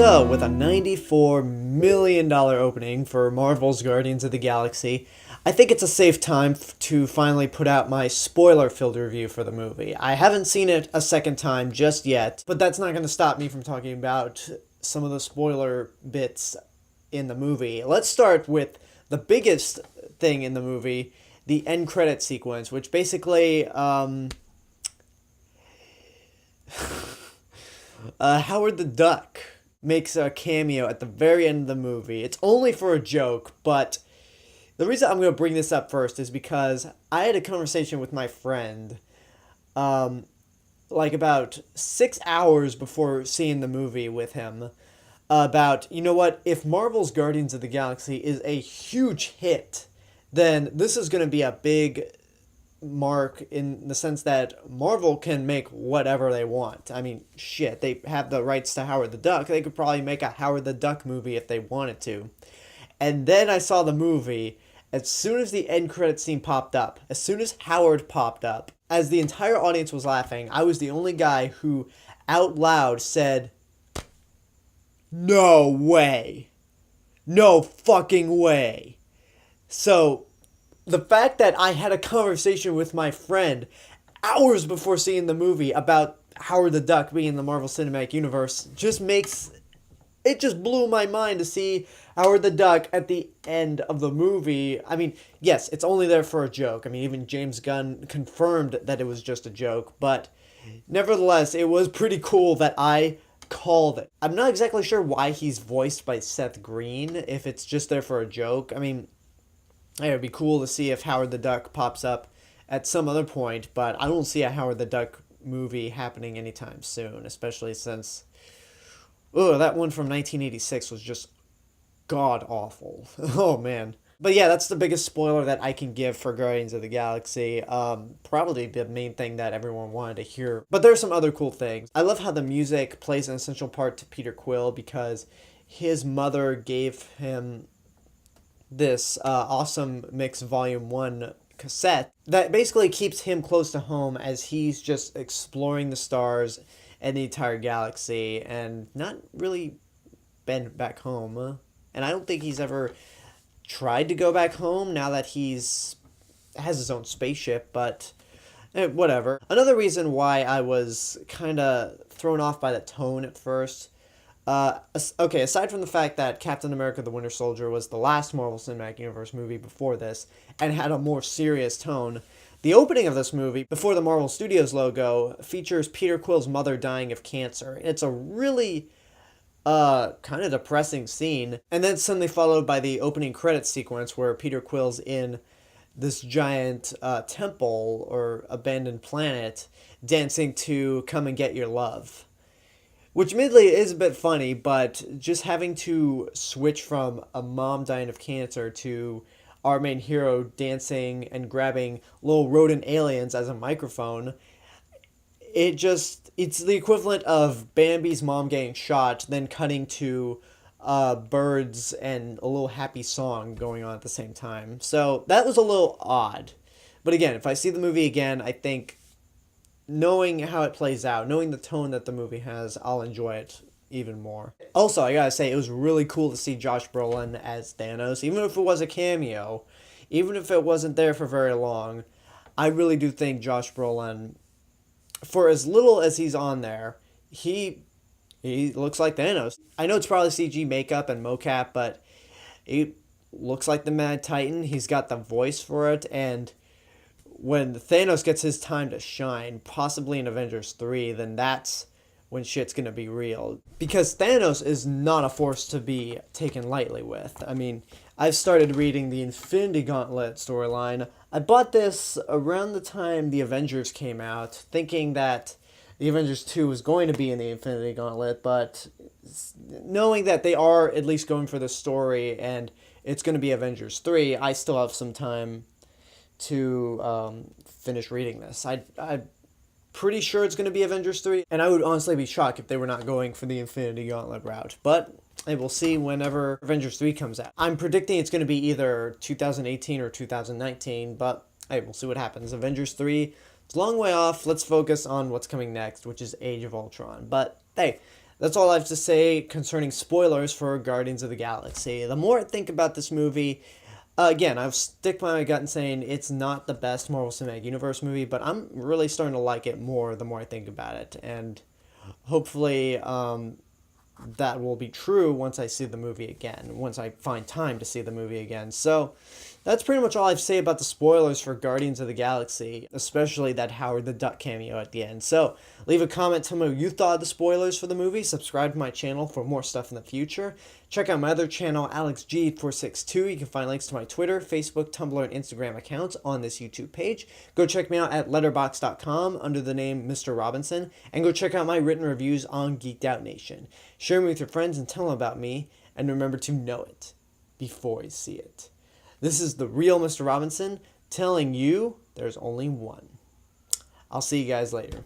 So, with a $94 million opening for Marvel's Guardians of the Galaxy, I think it's a safe time to finally put out my spoiler-filled review for the movie. I haven't seen it a second time just yet, but that's not going to stop me from talking about some of the spoiler bits in the movie. Let's start with the biggest thing in the movie, the end credit sequence, which basically, Howard the Duck makes a cameo at the very end of the movie. It's only for a joke, but the reason I'm going to bring this up first is because I had a conversation with my friend, like about 6 hours before seeing the movie with him, about, you know what, if Marvel's Guardians of the Galaxy is a huge hit, then this is going to be a big mark in the sense that Marvel can make whatever they want. I mean, shit, they have the rights to Howard the Duck. They could probably make a Howard the Duck movie if they wanted to. And then I saw the movie. As soon as the end credit scene popped up, as soon as Howard popped up, as the entire audience was laughing, I was the only guy who out loud said, "No way. No fucking way." So, the fact that I had a conversation with my friend hours before seeing the movie about Howard the Duck being in the Marvel Cinematic Universe just blew my mind to see Howard the Duck at the end of the movie. I mean, yes, it's only there for a joke. I mean, even James Gunn confirmed that it was just a joke, but nevertheless, it was pretty cool that I called it. I'm not exactly sure why he's voiced by Seth Green, if it's just there for a joke. I mean, it would be cool to see if Howard the Duck pops up at some other point, but I don't see a Howard the Duck movie happening anytime soon, especially since that one from 1986 was just god-awful. Oh, man. But yeah, that's the biggest spoiler that I can give for Guardians of the Galaxy. Probably the main thing that everyone wanted to hear. But there's some other cool things. I love how the music plays an essential part to Peter Quill because his mother gave him this Awesome Mix Volume 1 cassette that basically keeps him close to home as he's just exploring the stars and the entire galaxy and not really been back home. And I don't think he's ever tried to go back home now that has his own spaceship, but whatever. Another reason why I was kind of thrown off by the tone at first, aside from the fact that Captain America the Winter Soldier was the last Marvel Cinematic Universe movie before this and had a more serious tone, the opening of this movie, before the Marvel Studios logo, features Peter Quill's mother dying of cancer. It's a really kind of depressing scene, and then suddenly followed by the opening credits sequence where Peter Quill's in this giant temple or abandoned planet dancing to Come and Get Your Love. Which admittedly is a bit funny, but just having to switch from a mom dying of cancer to our main hero dancing and grabbing little rodent aliens as a microphone, it's the equivalent of Bambi's mom getting shot, then cutting to birds and a little happy song going on at the same time. So that was a little odd. But again, if I see the movie again, I think knowing how it plays out, knowing the tone that the movie has, I'll enjoy it even more. Also, I gotta say, it was really cool to see Josh Brolin as Thanos, even if it was a cameo, even if it wasn't there for very long. I really do think Josh Brolin, for as little as he's on there, he looks like Thanos. I know it's probably CG makeup and mocap, but he looks like the Mad Titan. He's got the voice for it, and when Thanos gets his time to shine, possibly in Avengers 3, then that's when shit's gonna be real. Because Thanos is not a force to be taken lightly with. I mean, I've started reading the Infinity Gauntlet storyline. I bought this around the time the Avengers came out, thinking that the Avengers 2 was going to be in the Infinity Gauntlet, but knowing that they are at least going for the story and it's going to be Avengers 3, I still have some time to finish reading this. I'm pretty sure it's going to be Avengers 3, and I would honestly be shocked if they were not going for the Infinity Gauntlet route, but hey, we'll see whenever Avengers 3 comes out. I'm predicting it's going to be either 2018 or 2019, but hey, we'll see what happens. Avengers 3, it's a long way off. Let's focus on what's coming next, which is Age of Ultron. But hey, that's all I have to say concerning spoilers for Guardians of the Galaxy. The more I think about this movie, again, I've stick by my gut and saying it's not the best Marvel Cinematic Universe movie, but I'm really starting to like it more the more I think about it, and hopefully that will be true once I see the movie again, once I find time to see the movie again. So that's pretty much all I have to say about the spoilers for Guardians of the Galaxy, especially that Howard the Duck cameo at the end. So leave a comment, tell me what you thought of the spoilers for the movie, subscribe to my channel for more stuff in the future. Check out my other channel, AlexG462. You can find links to my Twitter, Facebook, Tumblr, and Instagram accounts on this YouTube page. Go check me out at letterboxd.com under the name Mr. Robinson, and go check out my written reviews on Geeked Out Nation. Share me with your friends and tell them about me, and remember to know it before you see it. This is the real Mr. Robinson telling you there's only one. I'll see you guys later.